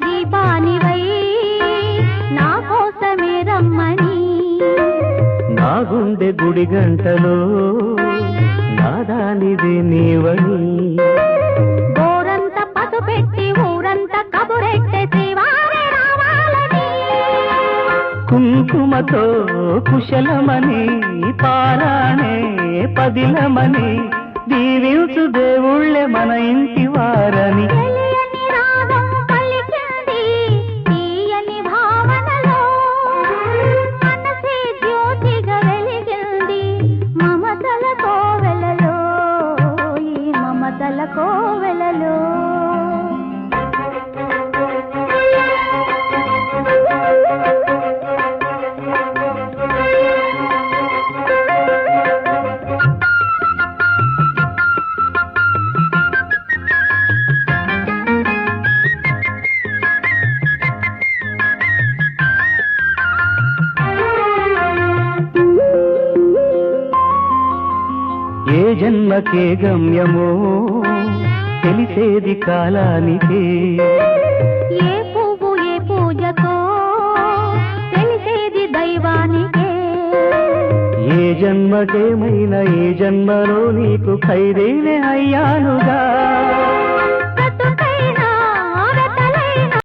దీపానివై నా కోసమే రమ్మని నా గుండె గుడి గంటలో నాదానిది నీవని గోరంత పసు పెట్టి ఊరంత కబురెట్టే శ్రీవారి రావాలని కుంకుమతో కుశలమని పారాణే పదిలమని దీవించు దేవుళ్ళే మన ఇంటి వారని తెలియని రాగం పలికింది తీయని భావనలో మనసే జ్యోతిగా వెలిగింది మమతల కోవెలలో ఈ మమతల కోవెలలో ఏ జన్మకే గమ్యమో తెలిసేది కాలానికే ఏ పువ్వు ఏ పూజతో తెలిసేది దైవానికే ఏ జన్మకేమైనా ఏ జన్మలో నీకు ఖైరేనే అయ్యానుగా